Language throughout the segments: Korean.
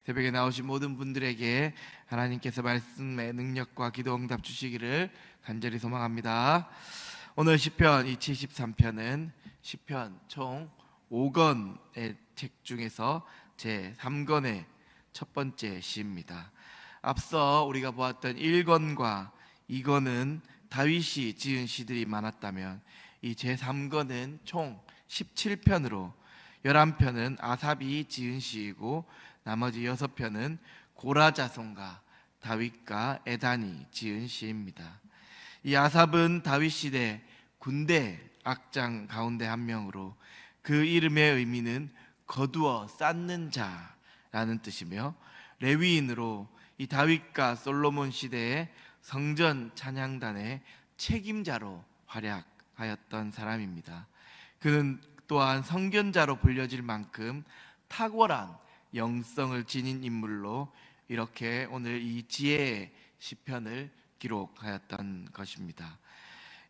새벽에 나오신 모든 분들에게 하나님께서 말씀의 능력과 기도 응답 주시기를 간절히 소망합니다. 오늘 시편 이 73편은 시편 총 5권의 책 중에서 제 3권의 첫 번째 시입니다. 앞서 우리가 보았던 1권과 2권은 다윗이 지은 시들이 많았다면 이 제 3권은 총 17편으로 11편은 아삽이 지은 시이고 나머지 6편은 고라 자손과 다윗과 에단이 지은 시입니다. 이 아삽은 다윗 시대 군대 악장 가운데 한 명으로 그 이름의 의미는 거두어 쌓는 자라는 뜻이며 레위인으로 이 다윗과 솔로몬 시대의 성전 찬양단의 책임자로 활약하였던 사람입니다. 그는 또한 선견자로 불려질 만큼 탁월한 영성을 지닌 인물로 이렇게 오늘 이 지혜의 시편을 기록하였던 것입니다.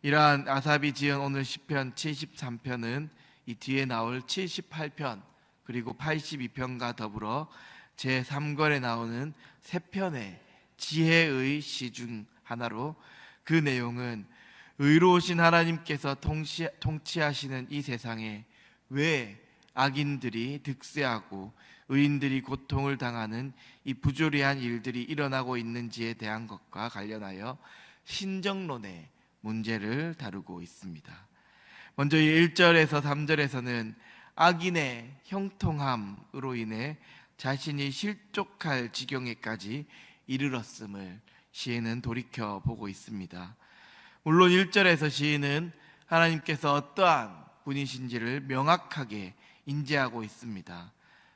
이러한 아삽이 지은 오늘 시편 73편은 이 뒤에 나올 78편 그리고 82편과 더불어 제3권에 나오는 3편의 지혜의 시 중 하나로 그 내용은 의로우신 하나님께서 통치하시는 이 세상에 왜 악인들이 득세하고 의인들이 고통을 당하는 이 부조리한 일들이 일어나고 있는지에 대한 것과 관련하여 신정론의 문제를 다루고 있습니다. 먼저 이 1절에서 3절에서는 악인의 형통함으로 인해 자신이 실족할 지경에까지 이르렀음을 시인은 돌이켜보고 있습니다. 물론 1절에서 시인은 하나님께서 어떠한 분이신지를 명확하게 인지하고 있습니다.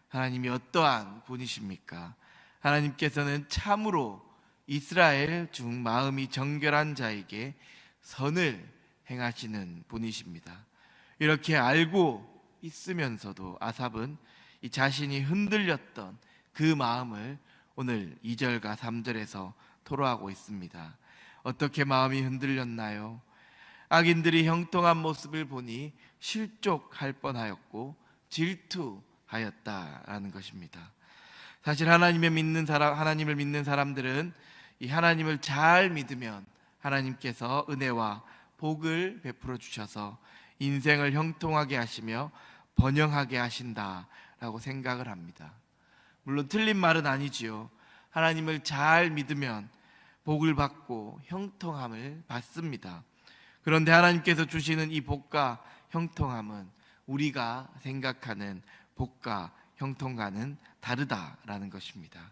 하나님이 어떠한 분이십니까? 하나님께서는 참으로 이스라엘 중 마음이 정결한 자에게 선을 행하시는 분이십니다. 이렇게 알고 있으면서도 아삽은 이 자신이 흔들렸던 그 마음을 오늘 2절과 3절에서 토로하고 있습니다. 어떻게 마음이 흔들렸나요? 악인들이 형통한 모습을 보니 실족할 뻔하였고 질투하였다라는 것입니다. 사실 하나님을 믿는 사람들은 이 하나님을 잘 믿으면 하나님께서 은혜와 복을 베풀어 주셔서 인생을 형통하게 하시며 번영하게 하신다라고 생각을 합니다. 물론 틀린 말은 아니지요. 하나님을 잘 믿으면 복을 받고 형통함을 받습니다. 그런데 하나님께서 주시는 이 복과 형통함은 우리가 생각하는 복과 형통과는 다르다라는 것입니다.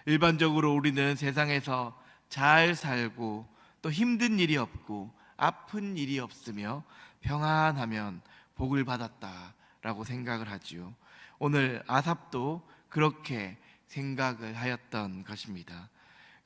일반적으로 우리는 세상에서 잘 살고 또 힘든 일이 없고 아픈 일이 없으며 평안하면 복을 받았다라고 생각을 하지요. 오늘 아삽도 그렇게 생각을 하였던 것입니다.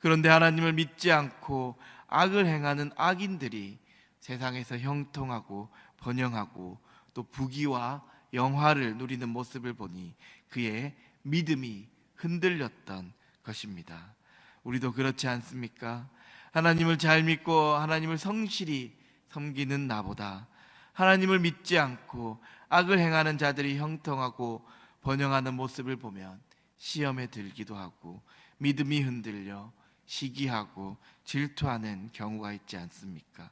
그런데 하나님을 믿지 않고 악을 행하는 악인들이 세상에서 형통하고 번영하고 또 부귀와 영화를 누리는 모습을 보니 그의 믿음이 흔들렸던 것입니다. 우리도 그렇지 않습니까? 하나님을 잘 믿고 하나님을 성실히 섬기는 나보다 하나님을 믿지 않고 악을 행하는 자들이 형통하고 번영하는 모습을 보면 시험에 들기도 하고 믿음이 흔들려 시기하고 질투하는 경우가 있지 않습니까?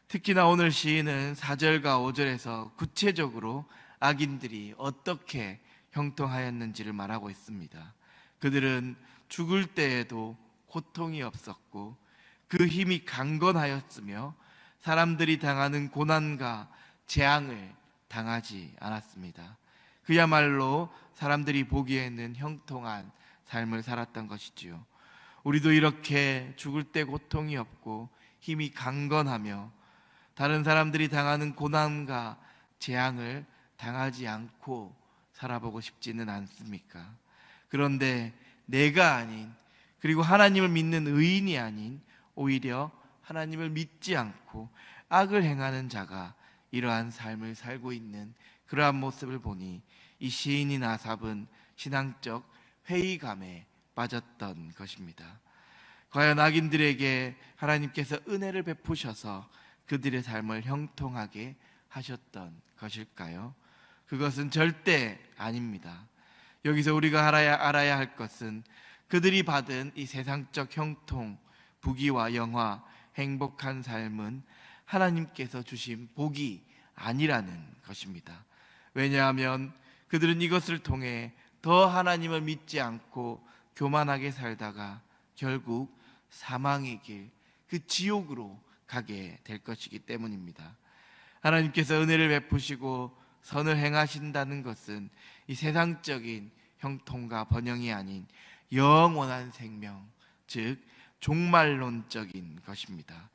특히나 오늘 시인은 4절과 5절에서 구체적으로 악인들이 어떻게 형통하였는지를 말하고 있습니다. 그들은 죽을 때에도 고통이 없었고 그 힘이 강건하였으며 사람들이 당하는 고난과 재앙을 당하지 않았습니다. 그야말로 사람들이 보기에는 형통한 삶을 살았던 것이지요. 우리도 이렇게 죽을 때 고통이 없고 힘이 강건하며 다른 사람들이 당하는 고난과 재앙을 당하지 않고 살아보고 싶지는 않습니까? 그런데 내가 아닌 그리고 하나님을 믿는 의인이 아닌 오히려 하나님을 믿지 않고 악을 행하는 자가 이러한 삶을 살고 있는 그러한 모습을 보니 이 시인인 아삽은 신앙적 회의감에 빠졌던 것입니다. 과연 악인들에게 하나님께서 은혜를 베푸셔서 그들의 삶을 형통하게 하셨던 것일까요? 그것은 절대 아닙니다. 여기서 우리가 알아야 할 것은 그들이 받은 이 세상적 형통, 부귀와 영화, 행복한 삶은 하나님께서 주신 복이 아니라는 것입니다. 왜냐하면 그들은 이것을 통해 더 하나님을 믿지 않고 교만하게 살다가 결국 사망의 길, 그 지옥으로 가게 될 것이기 때문입니다. 하나님께서 은혜를 베푸시고 선을 행하신다는 것은 이 세상적인 형통과 번영이 아닌 영원한 생명, 즉 종말론적인 것입니다.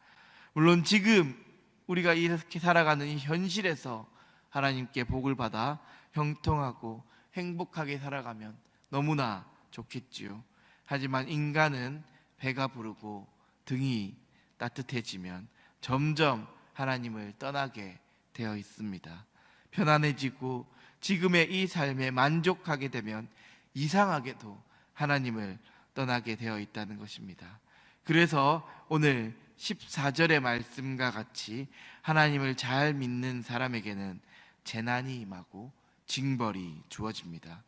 물론 지금 우리가 이렇게 살아가는 이 현실에서 하나님께 복을 받아 형통하고 행복하게 살아가면 너무나 좋겠지요. 하지만 인간은 배가 부르고 등이 따뜻해지면 점점 하나님을 떠나게 되어 있습니다. 편안해지고 지금의 이 삶에 만족하게 되면 이상하게도 하나님을 떠나게 되어 있다는 것입니다. 그래서 오늘 14절의 말씀과 같이 하나님을 잘 믿는 사람에게는 재난이 임하고 징벌이 주어집니다.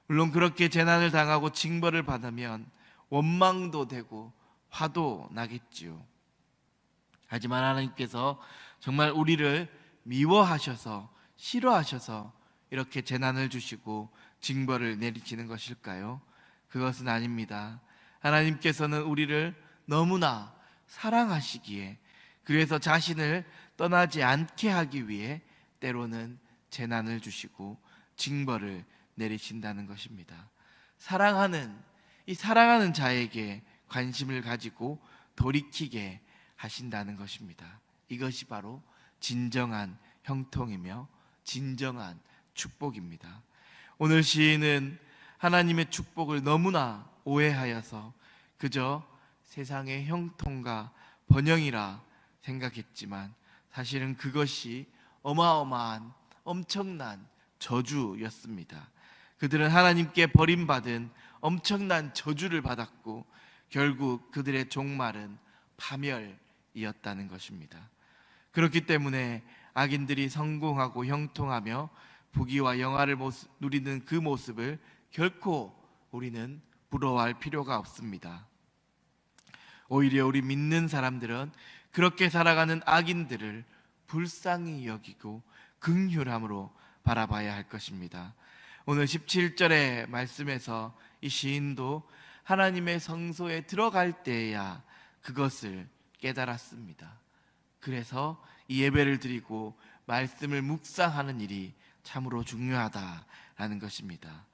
물론 그렇게 재난을 당하고 징벌을 받으면 원망도 되고 화도 나겠지요. 하지만 하나님께서 정말 우리를 미워하셔서 싫어하셔서 이렇게 재난을 주시고 징벌을 내리시는 것일까요? 그것은 아닙니다. 하나님께서는 우리를 너무나 사랑하시기에, 그래서 자신을 떠나지 않게 하기 위해 때로는 재난을 주시고 징벌을 내리신다는 것입니다. 사랑하는 자에게 관심을 가지고 돌이키게 하신다는 것입니다. 이것이 바로 진정한 형통이며 진정한 축복입니다. 오늘 시인은 하나님의 축복을 너무나 오해하여서 그저 세상의 형통과 번영이라 생각했지만 사실은 그것이 어마어마한 엄청난 저주였습니다. 그들은 하나님께 버림받은 엄청난 저주를 받았고 결국 그들의 종말은 파멸이었다는 것입니다. 그렇기 때문에 악인들이 성공하고 형통하며 부귀와 영화를 누리는 그 모습을 결코 우리는 부러워할 필요가 없습니다. 오히려 우리 믿는 사람들은 그렇게 살아가는 악인들을 불쌍히 여기고 긍휼함으로 바라봐야 할 것입니다. 오늘 17절의 말씀에서 이 시인도 하나님의 성소에 들어갈 때야 그것을 깨달았습니다. 그래서 이 예배를 드리고 말씀을 묵상하는 일이 참으로 중요하다라는 것입니다.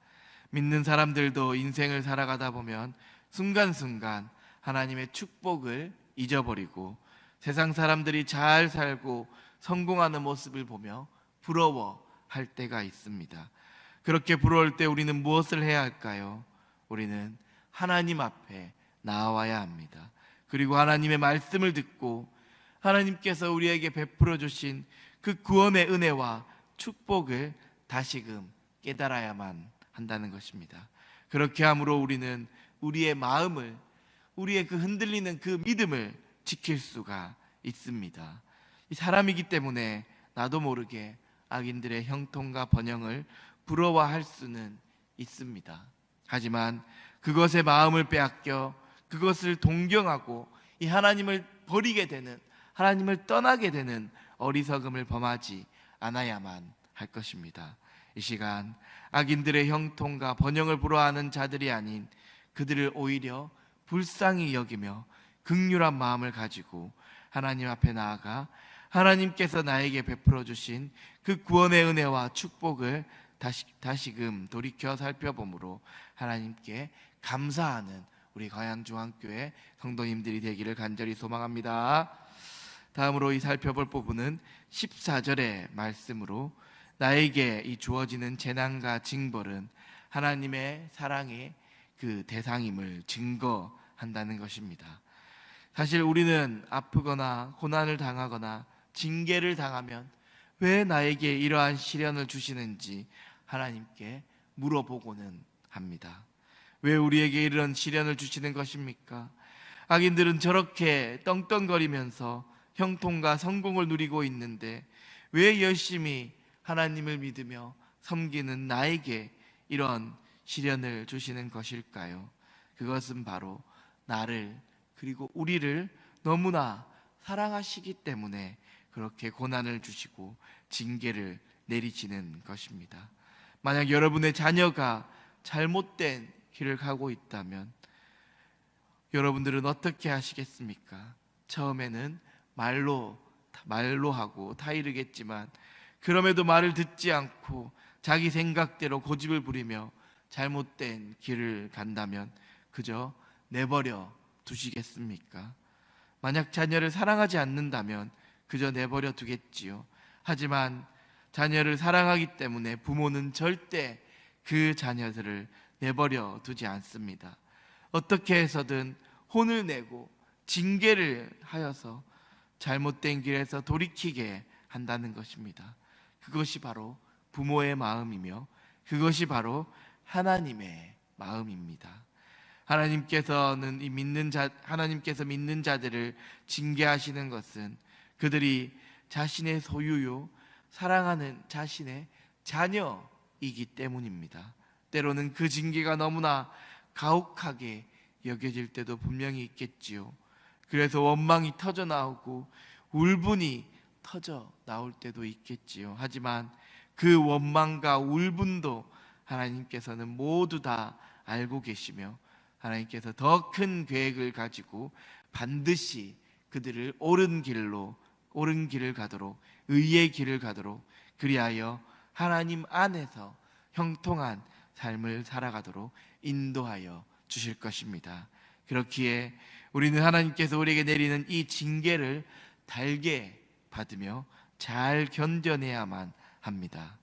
믿는 사람들도 인생을 살아가다 보면 순간순간 하나님의 축복을 잊어버리고 세상 사람들이 잘 살고 성공하는 모습을 보며 부러워할 때가 있습니다. 그렇게 부러울 때 우리는 무엇을 해야 할까요? 우리는 하나님 앞에 나와야 합니다. 그리고 하나님의 말씀을 듣고 하나님께서 우리에게 베풀어 주신 그 구원의 은혜와 축복을 다시금 깨달아야만 한다는 것입니다. 그렇게 함으로 우리는 우리의 마음을, 우리의 그 흔들리는 그 믿음을 지킬 수가 있습니다. 이 사람이기 때문에 나도 모르게 악인들의 형통과 번영을 부러워할 수는 있습니다. 하지만 그것의 마음을 빼앗겨 그것을 동경하고 이 하나님을 버리게 되는, 하나님을 떠나게 되는 어리석음을 범하지 않아야만 할 것입니다. 이 시간 악인들의 형통과 번영을 부러워하는 자들이 아닌 그들을 오히려 불쌍히 여기며 긍휼한 마음을 가지고 하나님 앞에 나아가 하나님께서 나에게 베풀어 주신 그 구원의 은혜와 축복을 다시금 돌이켜 살펴보므로 하나님께 감사하는 우리 거양중앙교회 성도님들이 되기를 간절히 소망합니다. 다음으로 이 살펴볼 부분은 14절의 말씀으로 나에게 이 주어지는 재난과 징벌은 하나님의 사랑의 그 대상임을 증거한다는 것입니다. 사실 우리는 아프거나 고난을 당하거나 징계를 당하면 왜 나에게 이러한 시련을 주시는지 하나님께 물어보고는 합니다. 왜 우리에게 이런 시련을 주시는 것입니까? 악인들은 저렇게 떵떵거리면서 형통과 성공을 누리고 있는데 왜 열심히 하나님을 믿으며 섬기는 나에게 이런 시련을 주시는 것일까요? 그것은 바로 나를 그리고 우리를 너무나 사랑하시기 때문에 그렇게 고난을 주시고 징계를 내리시는 것입니다. 만약 여러분의 자녀가 잘못된 길을 가고 있다면 여러분들은 어떻게 하시겠습니까? 처음에는 말로 하고 타이르겠지만 그럼에도 말을 듣지 않고 자기 생각대로 고집을 부리며 잘못된 길을 간다면 그저 내버려 두시겠습니까? 만약 자녀를 사랑하지 않는다면 그저 내버려 두겠지요. 하지만 자녀를 사랑하기 때문에 부모는 절대 그 자녀들을 내버려 두지 않습니다. 어떻게 해서든 혼을 내고 징계를 하여서 잘못된 길에서 돌이키게 한다는 것입니다. 그것이 바로 부모의 마음이며 그것이 바로 하나님의 마음입니다. 하나님께서 믿는 자들을 징계하시는 것은 그들이 자신의 소유요 사랑하는 자신의 자녀이기 때문입니다. 때로는 그 징계가 너무나 가혹하게 여겨질 때도 분명히 있겠지요. 그래서 원망이 터져 나오고 울분이 터져 나올 때도 있겠지요. 하지만 그 원망과 울분도 하나님께서는 모두 다 알고 계시며 하나님께서 더 큰 계획을 가지고 반드시 그들을 옳은 길을 가도록, 의의 길을 가도록, 그리하여 하나님 안에서 형통한 삶을 살아가도록 인도하여 주실 것입니다. 그렇기에 우리는 하나님께서 우리에게 내리는 이 징계를 달게 받으며 잘 견뎌내야만 합니다.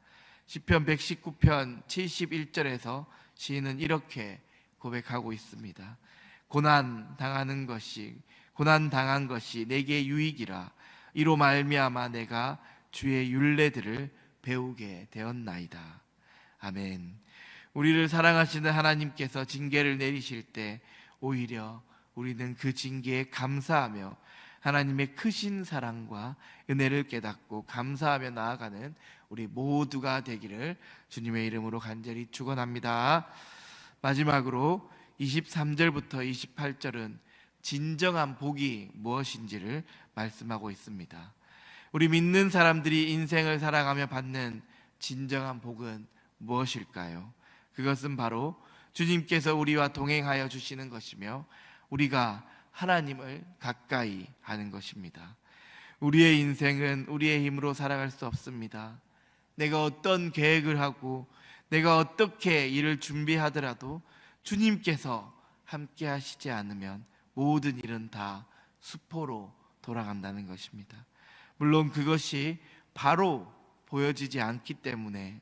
시편 119편 71절에서 시인은 이렇게 고백하고 있습니다. 고난 당한 것이 내게 유익이라. 이로 말미암아 내가 주의 율례들을 배우게 되었나이다. 아멘. 우리를 사랑하시는 하나님께서 징계를 내리실 때 오히려 우리는 그 징계에 감사하며 하나님의 크신 사랑과 은혜를 깨닫고 감사하며 나아가는 우리 모두가 되기를 주님의 이름으로 간절히 축원합니다. 마지막으로 23절부터 28절은 진정한 복이 무엇인지를 말씀하고 있습니다. 우리 믿는 사람들이 인생을 살아가며 받는 진정한 복은 무엇일까요? 그것은 바로 주님께서 우리와 동행하여 주시는 것이며 우리가 하나님을 가까이 하는 것입니다. 우리의 인생은 우리의 힘으로 살아갈 수 없습니다. 내가 어떤 계획을 하고 내가 어떻게 일을 준비하더라도 주님께서 함께 하시지 않으면 모든 일은 다 수포로 돌아간다는 것입니다. 물론 그것이 바로 보여지지 않기 때문에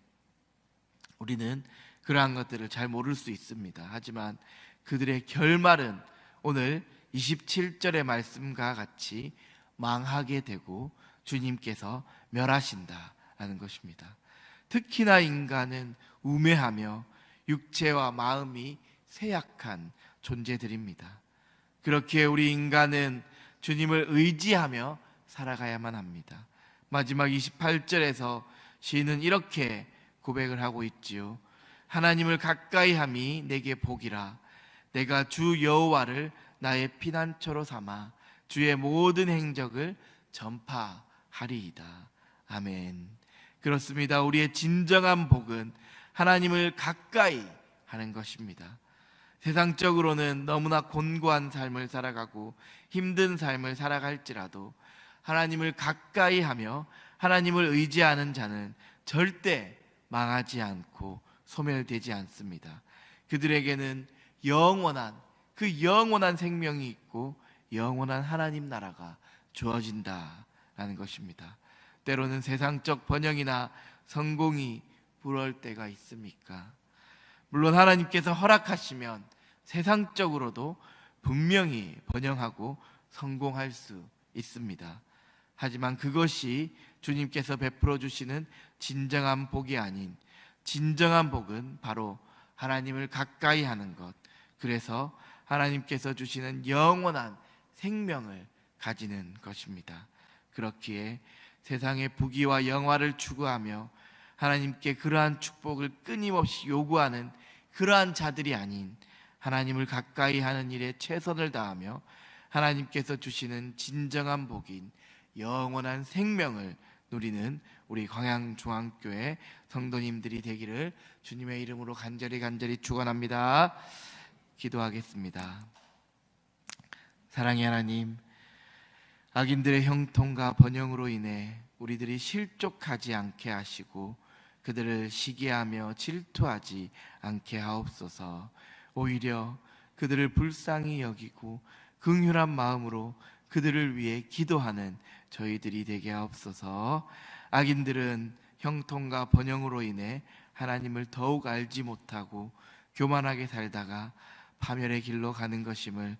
우리는 그러한 것들을 잘 모를 수 있습니다. 하지만 그들의 결말은 오늘 27절의 말씀과 같이 망하게 되고 주님께서 멸하신다라는 것입니다. 특히나 인간은 우매하며 육체와 마음이 쇠약한 존재들입니다. 그렇기에 우리 인간은 주님을 의지하며 살아가야만 합니다. 마지막 28절에서 시인은 이렇게 고백을 하고 있지요. 하나님을 가까이 함이 내게 복이라. 내가 주 여호와를 나의 피난처로 삼아 주의 모든 행적을 전파하리이다. 아멘. 그렇습니다. 우리의 진정한 복은 하나님을 가까이 하는 것입니다. 세상적으로는 너무나 곤고한 삶을 살아가고 힘든 삶을 살아갈지라도 하나님을 가까이 하며 하나님을 의지하는 자는 절대 망하지 않고 소멸되지 않습니다. 그들에게는 영원한 생명이 있고 영원한 하나님 나라가 주어진다라는 것입니다. 때로는 세상적 번영이나 성공이 부러울 때가 있습니까? 물론 하나님께서 허락하시면 세상적으로도 분명히 번영하고 성공할 수 있습니다. 하지만 그것이 주님께서 베풀어 주시는 진정한 복이 아닌 진정한 복은 바로 하나님을 가까이 하는 것, 그래서 하나님께서 주시는 영원한 생명을 가지는 것입니다. 그렇기에 세상의 부귀와 영화를 추구하며 하나님께 그러한 축복을 끊임없이 요구하는 그러한 자들이 아닌 하나님을 가까이 하는 일에 최선을 다하며 하나님께서 주시는 진정한 복인 영원한 생명을 누리는 우리 광양중앙교회 성도님들이 되기를 주님의 이름으로 간절히 축원합니다. 기도하겠습니다. 사랑의 하나님, 악인들의 형통과 번영으로 인해 우리들이 실족하지 않게 하시고 그들을 시기하며 질투하지 않게 하옵소서. 오히려 그들을 불쌍히 여기고 긍휼한 마음으로 그들을 위해 기도하는 저희들이 되게 하옵소서. 악인들은 형통과 번영으로 인해 하나님을 더욱 알지 못하고 교만하게 살다가 파멸의 길로 가는 것임을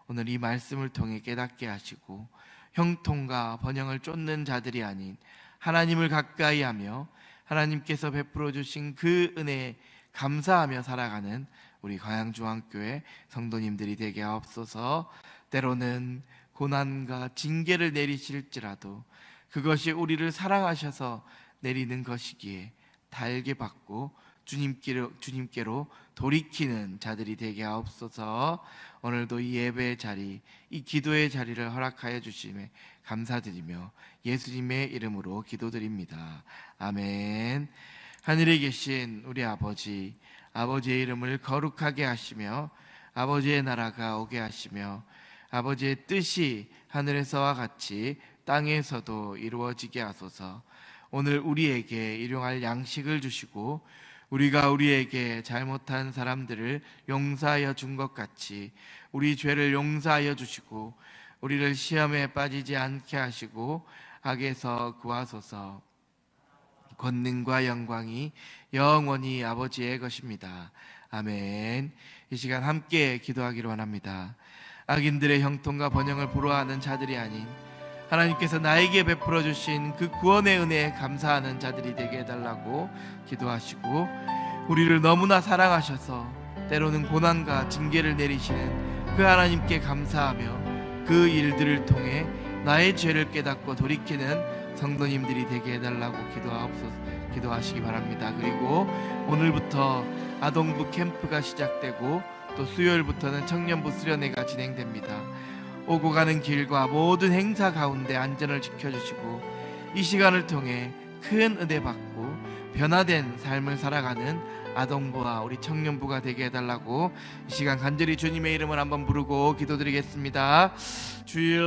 오늘 이 말씀을 통해 깨닫게 하시고, 형통과 번영을 쫓는 자들이 아닌 하나님을 가까이 하며 하나님께서 베풀어 주신 그 은혜에 감사하며 살아가는 우리 광양중앙교회 성도님들이 되게 하옵소서. 때로는 고난과 징계를 내리실지라도 그것이 우리를 사랑하셔서 내리는 것이기에 달게 받고 주님께로 돌이키는 자들이 되게 하옵소서. 오늘도 이 예배의 자리, 이 기도의 자리를 허락하여 주심에 감사드리며 예수님의 이름으로 기도드립니다. 아멘. 하늘에 계신 우리 아버지, 아버지의 이름을 거룩하게 하시며 아버지의 나라가 오게 하시며 아버지의 뜻이 하늘에서와 같이 땅에서도 이루어지게 하소서. 오늘 우리에게 일용할 양식을 주시고 우리가 우리에게 잘못한 사람들을 용서하여 준 것 같이 우리 죄를 용서하여 주시고 우리를 시험에 빠지지 않게 하시고 악에서 구하소서. 권능과 영광이 영원히 아버지의 것입니다. 아멘. 이 시간 함께 기도하기로 원합니다. 악인들의 형통과 번영을 부러워하는 자들이 아닌 하나님께서 나에게 베풀어 주신 그 구원의 은혜에 감사하는 자들이 되게 해달라고 기도하시고, 우리를 너무나 사랑하셔서 때로는 고난과 징계를 내리시는 그 하나님께 감사하며 그 일들을 통해 나의 죄를 깨닫고 돌이키는 성도님들이 되게 해달라고 기도하시기 바랍니다. 그리고 오늘부터 아동부 캠프가 시작되고 또 수요일부터는 청년부 수련회가 진행됩니다. 오고 가는 길과 모든 행사 가운데 안전을 지켜주시고 이 시간을 통해 큰 은혜 받고 변화된 삶을 살아가는 아동부와 우리 청년부가 되게 해달라고 이 시간 간절히 주님의 이름을 한번 부르고 기도드리겠습니다. 주여.